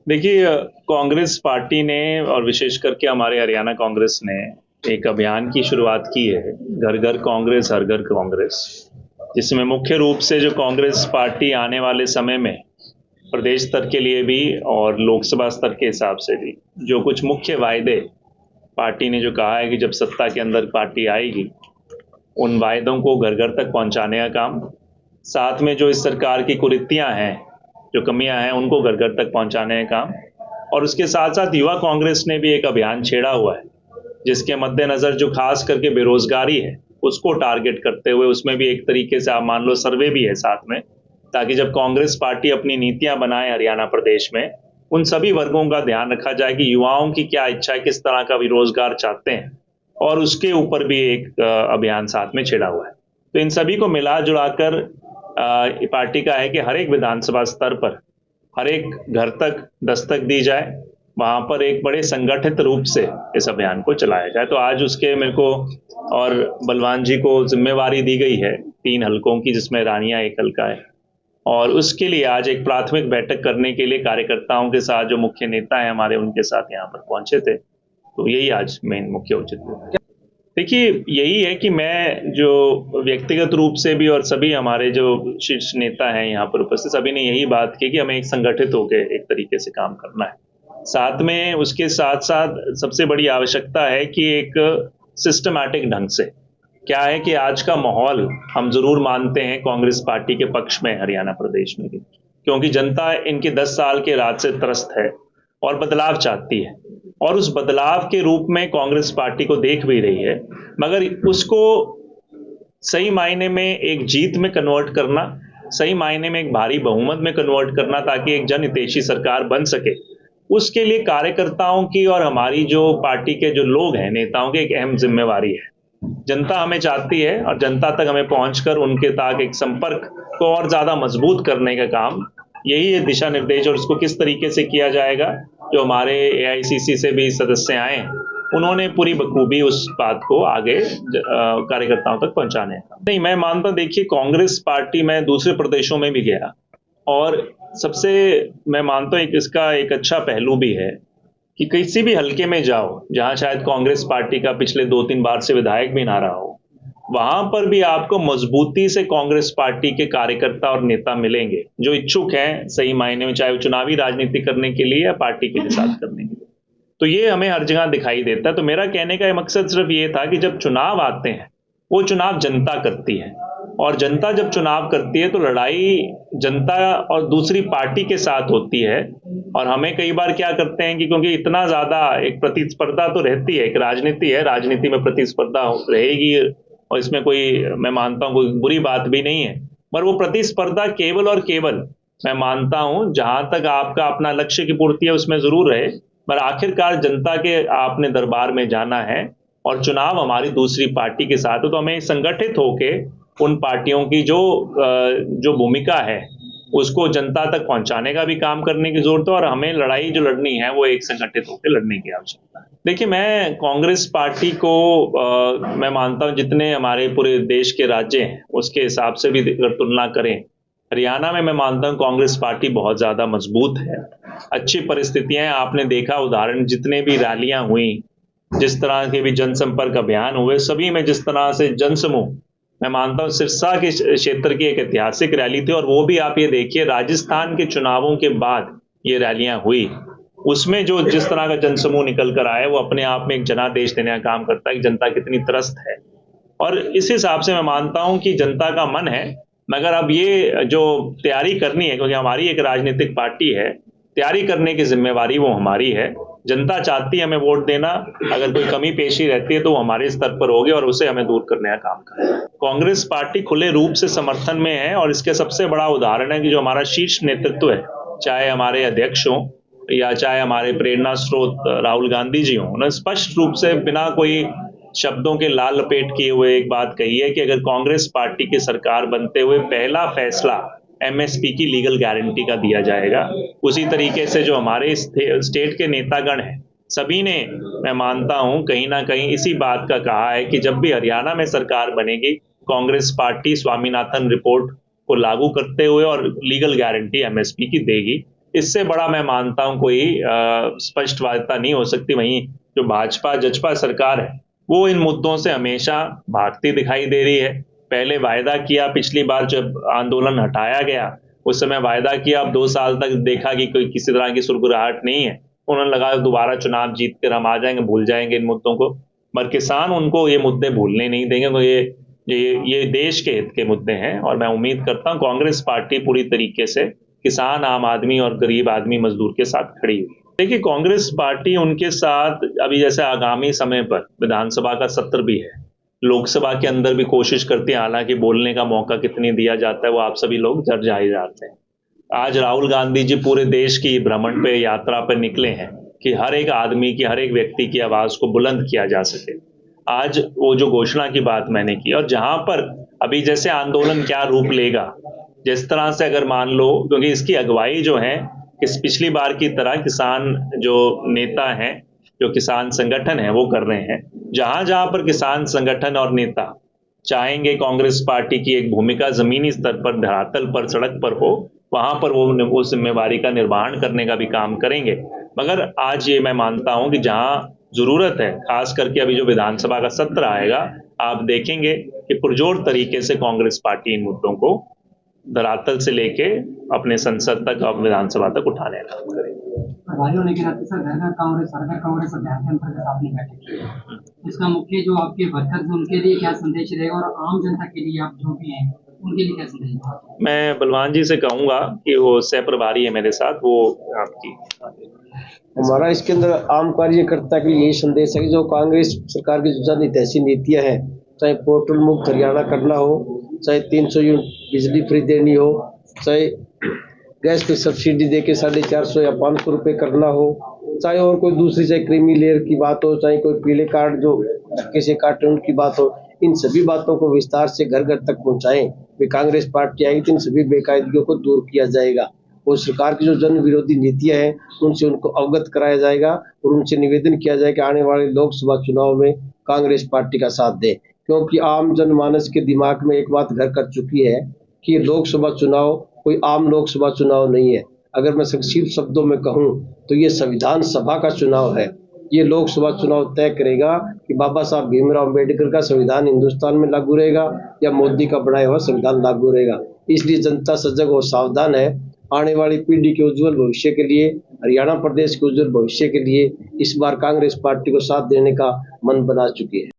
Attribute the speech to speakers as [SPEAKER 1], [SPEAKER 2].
[SPEAKER 1] देखिए, कांग्रेस पार्टी ने और विशेष करके हमारे हरियाणा कांग्रेस ने एक अभियान की शुरुआत की है, घर घर कांग्रेस हर घर कांग्रेस, जिसमें मुख्य रूप से जो कांग्रेस पार्टी आने वाले समय में प्रदेश स्तर के लिए भी और लोकसभा स्तर के हिसाब से भी जो कुछ मुख्य वायदे पार्टी ने जो कहा है कि जब सत्ता के अंदर पार्टी आएगी, उन वायदों को घर घर तक पहुंचाने का काम, साथ में जो इस सरकार की कुरीतियां हैं, जो कमियां हैं, उनको घर घर तक पहुंचाने का काम, और उसके साथ साथ युवा कांग्रेस ने भी एक अभियान छेड़ा हुआ है, जिसके मद्देनजर जो खास करके बेरोजगारी है उसको टारगेट करते हुए उसमें भी एक तरीके से आप मान लो सर्वे भी है साथ में, ताकि जब कांग्रेस पार्टी अपनी नीतियां बनाए हरियाणा प्रदेश में, उन सभी वर्गों का ध्यान रखा जाए कि युवाओं की क्या इच्छा है, किस तरह का भी रोजगार चाहते हैं, और उसके ऊपर भी एक अभियान साथ में छेड़ा हुआ है। तो इन सभी को मिला जुलाकर पार्टी का है कि हर एक विधानसभा स्तर पर हर एक घर तक दस्तक दी जाए, वहां पर एक बड़े संगठित रूप से इस अभियान को चलाया जाए। तो आज उसके मेरे को और बलवान जी को जिम्मेवारी दी गई है 3 हलकों की, जिसमें रानिया एक हल्का है, और उसके लिए आज एक प्राथमिक बैठक करने के लिए कार्यकर्ताओं के साथ जो मुख्य नेता हैं हमारे, उनके साथ यहाँ पर पहुंचे थे। तो यही आज मेन मुख्य औचित्य है। देखिए, यही है कि मैं जो व्यक्तिगत रूप से भी और सभी हमारे जो शीर्ष नेता हैं यहाँ पर उपस्थित, सभी ने यही बात की कि हमें एक संगठित होकर एक तरीके से काम करना है। साथ में उसके साथ साथ सबसे बड़ी आवश्यकता है कि एक सिस्टमैटिक ढंग से, क्या है कि आज का माहौल हम जरूर मानते हैं कांग्रेस पार्टी के पक्ष में हरियाणा प्रदेश में भी, क्योंकि जनता इनके 10 साल के राज से त्रस्त है और बदलाव चाहती है, और उस बदलाव के रूप में कांग्रेस पार्टी को देख भी रही है, मगर उसको सही मायने में एक जीत में कन्वर्ट करना, सही मायने में एक भारी बहुमत में कन्वर्ट करना, ताकि एक जनहितैषी सरकार बन सके, उसके लिए कार्यकर्ताओं की और हमारी जो पार्टी के जो लोग हैं, नेताओं की एक अहम जिम्मेवारी है। जनता हमें चाहती है और जनता तक हमें पहुंचकर उनके तक एक संपर्क को और ज्यादा मजबूत करने का काम, यही है दिशा निर्देश। और उसको किस तरीके से किया जाएगा, जो हमारे एआईसीसी से भी सदस्य आए, उन्होंने पूरी बखूबी उस बात को आगे कार्यकर्ताओं तक पहुंचाने का। नहीं, मैं मानता, देखिए कांग्रेस पार्टी, मैं दूसरे प्रदेशों में भी गया, और सबसे मैं मानता हूं इसका एक अच्छा पहलू भी है कि किसी भी हलके में जाओ जहां शायद कांग्रेस पार्टी का पिछले 2-3 बार से विधायक भी ना रहा हो, वहां पर भी आपको मजबूती से कांग्रेस पार्टी के कार्यकर्ता और नेता मिलेंगे जो इच्छुक हैं सही मायने में, चाहे वो चुनावी राजनीति करने के लिए या पार्टी के साथ करने के लिए। तो ये हमें हर जगह दिखाई देता है। तो मेरा कहने का मकसद सिर्फ ये था कि जब चुनाव आते हैं, वो चुनाव जनता करती है, और जनता जब चुनाव करती है तो लड़ाई जनता और दूसरी पार्टी के साथ होती है। और हमें कई बार क्या करते हैं कि क्योंकि इतना ज्यादा एक प्रतिस्पर्धा तो रहती है, एक राजनीति है, राजनीति में प्रतिस्पर्धा रहेगी, और इसमें कोई, मैं मानता हूं कोई बुरी बात भी नहीं है, पर वो प्रतिस्पर्धा केवल और केवल, मैं मानता हूं जहां तक आपका अपना लक्ष्य की पूर्ति है उसमें जरूर रहे, पर आखिरकार जनता के आपने दरबार में जाना है, और चुनाव हमारी दूसरी पार्टी के साथ है। तो हमें संगठित होके उन पार्टियों की जो भूमिका है उसको जनता तक पहुंचाने का भी काम करने की जरूरत है, और हमें लड़ाई जो लड़नी है वो एक संगठित होकर लड़ने की आवश्यकता है। देखिए, मैं कांग्रेस पार्टी को मैं मानता हूं जितने हमारे पूरे देश के राज्य हैं उसके हिसाब से भी अगर तुलना करें, हरियाणा में मैं मानता हूं कांग्रेस पार्टी बहुत ज्यादा मजबूत है, अच्छी परिस्थितियां हैं। आपने देखा उदाहरण, जितने भी रैलियां हुई, जिस तरह के भी जनसंपर्क अभियान हुए, सभी में जिस तरह से जनसमूह, मैं मानता हूं सिरसा के क्षेत्र की एक ऐतिहासिक रैली थी, और वो भी आप ये देखिए राजस्थान के चुनावों के बाद ये रैलियां हुई, उसमें जो जिस तरह का जनसमूह निकल कर आया, वो अपने आप में एक जनादेश देने का काम करता है कि जनता कितनी त्रस्त है। और इस हिसाब से मैं मानता हूं कि जनता का मन है, मगर अब ये जो तैयारी करनी है, क्योंकि हमारी एक राजनीतिक पार्टी है, तैयारी करने की जिम्मेवारी वो हमारी है। जनता चाहती है हमें वोट देना, अगर कोई कमी पेशी रहती है तो वो हमारे स्तर पर होगी, और उसे हमें दूर करने का काम करें। कांग्रेस पार्टी खुले रूप से समर्थन में है, और इसके सबसे बड़ा उदाहरण है कि जो हमारा शीर्ष नेतृत्व है, चाहे हमारे अध्यक्ष हों या चाहे हमारे प्रेरणा स्रोत राहुल गांधी जी हों, उन्होंने स्पष्ट रूप से बिना कोई शब्दों के लाल लपेट किए हुए एक बात कही है कि अगर कांग्रेस पार्टी की सरकार बनते हुए पहला फैसला एमएसपी की लीगल गारंटी का दिया जाएगा। उसी तरीके से जो हमारे स्टेट के नेतागण हैं, सभी ने, मैं मानता हूं कहीं ना कहीं इसी बात का कहा है कि जब भी हरियाणा में सरकार बनेगी, कांग्रेस पार्टी स्वामीनाथन रिपोर्ट को लागू करते हुए और लीगल गारंटी एमएसपी की देगी। इससे बड़ा मैं मानता हूं कोई स्पष्टवादिता नहीं हो सकती। वहीं जो भाजपा जजपा सरकार है वो इन मुद्दों से हमेशा भागती दिखाई दे रही है। पहले वायदा किया, पिछली बार जब आंदोलन हटाया गया उस समय वायदा किया, अब 2 साल तक देखा कि कोई किसी तरह की सुरगुराहट नहीं है। उन्होंने लगा दोबारा चुनाव जीत कर हम आ जाएंगे, भूल जाएंगे इन मुद्दों को। मगर किसान उनको ये मुद्दे भूलने नहीं देंगे, तो ये देश के हित के मुद्दे हैं। और मैं उम्मीद करता हूं कांग्रेस पार्टी पूरी तरीके से किसान, आम आदमी और गरीब आदमी, मजदूर के साथ खड़ी हुई। देखिए, कांग्रेस पार्टी उनके साथ अभी जैसे आगामी समय पर विधानसभा का सत्र भी है, लोकसभा के अंदर भी कोशिश करती है, हालांकि बोलने का मौका कितनी दिया जाता है वो आप सभी लोग जज जाहिर जानते हैं। आज राहुल गांधी जी पूरे देश की भ्रमण पे, यात्रा पर निकले हैं कि हर एक आदमी की, हर एक व्यक्ति की आवाज को बुलंद किया जा सके। आज वो जो घोषणा की बात मैंने की, और जहां पर अभी जैसे आंदोलन क्या रूप लेगा, जिस तरह से अगर मान लो, क्योंकि इसकी अगुवाई जो है इस पिछली बार की तरह किसान जो नेता हैं, जो किसान संगठन है वो कर रहे हैं। जहां जहां पर किसान संगठन और नेता चाहेंगे कांग्रेस पार्टी की एक भूमिका जमीनी स्तर पर, धरातल पर, सड़क पर हो, वहां पर वो उस जिम्मेवारी का निर्वहन करने का भी काम करेंगे। मगर आज ये मैं मानता हूं कि जहां जरूरत है, खास करके अभी जो विधानसभा का सत्र आएगा, आप देखेंगे कि पुरजोर तरीके से कांग्रेस पार्टी इन मुद्दों को धरातल से लेके अपने संसद तक और विधानसभा तक उठाने का काम करेंगे।
[SPEAKER 2] प्रभारी होने के नाते सर, घर कांग्रेस अभियान के अंतर्गत आपने बैठक की, इसका मुख्य जो आपके वर्कर्स हैं उनके लिए क्या संदेश रहेगा और आम जनता के लिए आप जो भी हैं उनके लिए क्या संदेश रहेगा?
[SPEAKER 1] मैं बलवान जी से कहूंगा कि वो सह प्रभारी है मेरे साथ, वो आपकी
[SPEAKER 3] हमारा इसके अंदर आम कार्यकर्ता के लिए यही संदेश है कि जो कांग्रेस सरकार की जो जनहितैषी नीतियां हैं, चाहे पोर्टल मुक्त हरियाणा करना हो, चाहे 300 यूनिट बिजली फ्री देनी हो, चाहे गैस की सब्सिडी देके 450 या 500 रुपये करना हो, चाहे और कोई दूसरी, चाहे क्रीमी लेयर की बात हो, चाहे कोई पीले कार्ड जो धक्के से काटे उनकी बात हो, इन सभी बातों को विस्तार से घर घर तक पहुंचाएं। वे कांग्रेस पार्टी आएगी तो इन सभी बेकायदगियों को दूर किया जाएगा और सरकार की जो जन विरोधी नीतियां हैं उनसे उनको अवगत कराया जाएगा और उनसे निवेदन किया जाए कि आने वाले लोकसभा चुनाव में कांग्रेस पार्टी का साथ दें। क्योंकि आम जनमानस के दिमाग में एक बात घर कर चुकी है कि लोकसभा चुनाव कोई आम लोकसभा चुनाव नहीं है। अगर मैं संक्षिप्त शब्दों में कहूं तो ये संविधान सभा का चुनाव है। ये लोकसभा चुनाव तय करेगा कि बाबा साहब भीमराव अम्बेडकर का संविधान हिंदुस्तान में लागू रहेगा या मोदी का बनाया हुआ संविधान लागू रहेगा। इसलिए जनता सजग और सावधान है। आने वाली पीढ़ी के उज्जवल भविष्य के लिए, हरियाणा प्रदेश के उज्जवल भविष्य के लिए इस बार कांग्रेस पार्टी को साथ देने का मन बना चुकी है।